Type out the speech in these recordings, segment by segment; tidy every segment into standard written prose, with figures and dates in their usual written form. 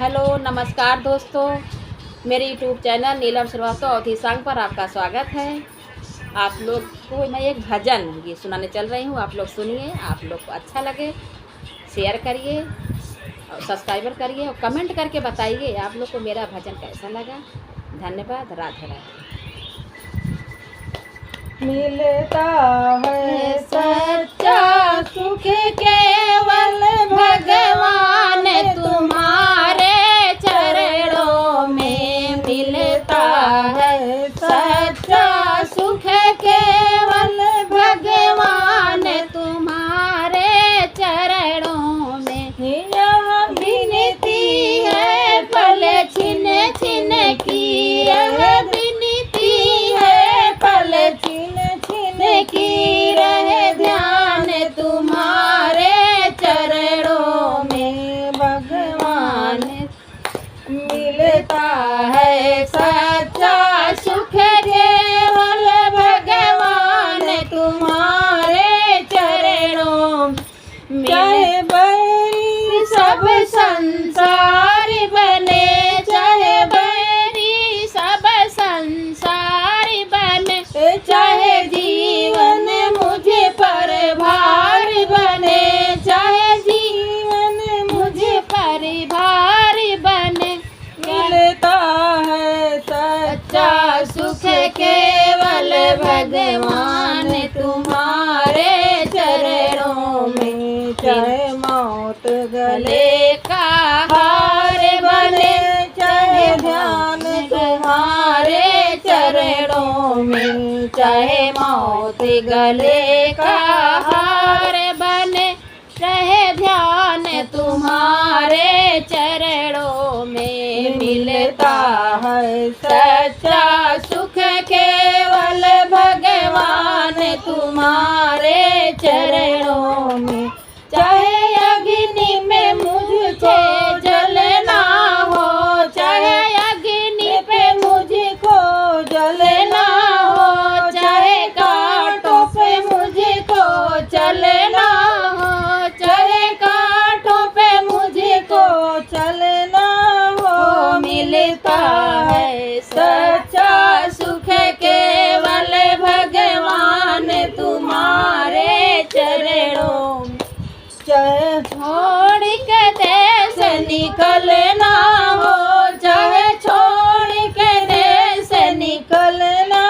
Hello नमस्कार दोस्तों, मेरे यूट्यूब चैनल नीलम श्रीवास्तव अवधि सांग पर आपका स्वागत है। आप लोग को मैं एक भजन ये सुनाने चल रही हूँ। आप लोग सुनिए, आप लोग को अच्छा लगे शेयर करिए और सब्सक्राइबर करिए और कमेंट करके बताइए आप लोग को मेरा भजन कैसा लगा। धन्यवाद। राधे राधे। मिलता है सच्चा सुख केवल भगवान तुम्हारे चरणों में। मिलता है सच्चा सुख केवल भगवान तुम्हारे चरणों में। यह विनती है पल छिन छिन की, यह विनती है पल छिन की रहे ध्यान तुम्हारे चरणों में। भगवान मिलता है सच्चा सुख केवल भगवान तुम्हारे चरणों में। चाहे बैरी सब संसार बने, चाहे बैरी सब संसार बने, चाहे जीवन मुझे पर भार बने, चाहे जीवन मुझे पर भार बने। मिलता है सच्चा सुख केवल भगवान तुम्हारे चरणों में। चाहे मौत गले का हार बने, चाहे ध्यान तुम्हारे चरणों में। चाहे मौत गले का हार बने, रहे ध्यान तुम्हारे चरणों में। मिलता है सच्चा सुख केवल भगवान तुम्हारे चरणों में। चाहे अग्नि में मुझको जलना हो, चाहे अग्नि पे मुझको जलना हो, चाहे कांटों पे मुझको चलना हो, चाहे कांटों पे मुझको चलना हो। मिलता है सच्चा सुख केवल भगवान तुम्हारे चरणों में। चाहे छोड़ के देश निकलना हो, चाहे छोड़ के देश निकलना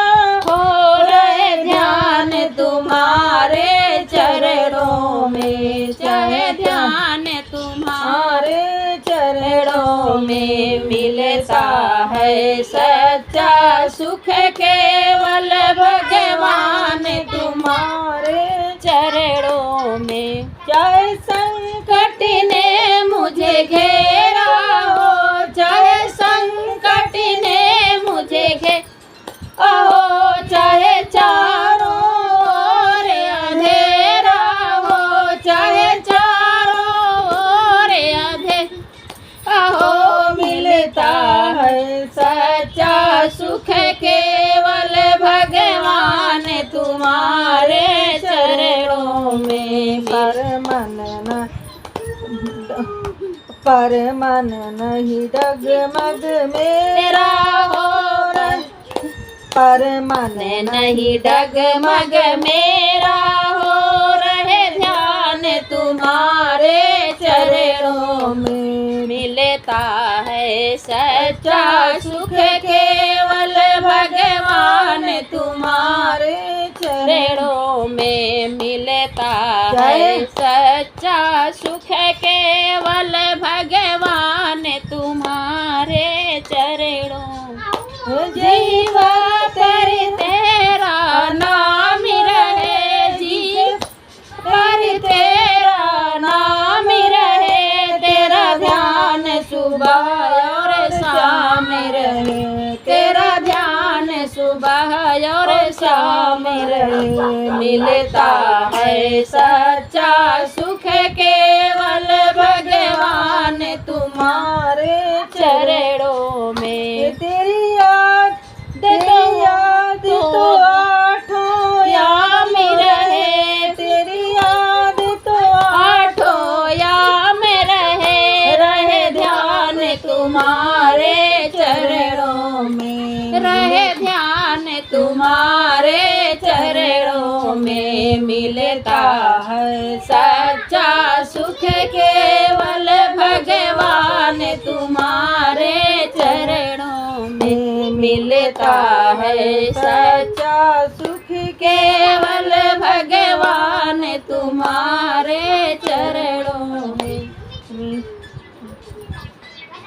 हो, रहे ध्यान तुम्हारे चरणों में। चाहे ध्यान तुम्हारे चरणों में। मिलता है सच्चा सुख केवल भगवान तुम्हारे चरणों में। चाहे संकट ने मुझे घेरा हो, चाहे संकट ने मुझे घेरा हो, चाहे चारों ओर अंधेरा हो, चाहे चारों ओर अंधेरा हो। मिलता है सच्चा सुख केवल भगवान तुम्हारे चरणों में। पर मन नहीं डगमग मेरा हो, पर मन नहीं डगमग मेरा हो, रहे ध्यान तुम्हारे चरणों में। मिलता है सच्चा सुख केवल भगवान तुम्हारे चरणों में। मिलता है सच्चा सुख केवल भगवान तुम्हारे चरणों में। जीवा पर तेरा नाम रहे, जीव पर तेरा नाम रहे, तेरा ध्यान सुबह और शाम रहे, तेरा ध्यान सुबह और शाम रहे। मिलता है सच्चा सुख केवल भगवान तुम्हारे चरणों में। तेरी याद तो आठों याम रहे, तेरी याद तो आठों याम रहे, रहे ध्यान तुम्हारे चरणों में, रहे ध्यान तुम्हारे चरणों में, मिलता है सच्चा सुख केवल भगवान तुम्हारे चरणों में, मिलता है सच्चा सुख केवल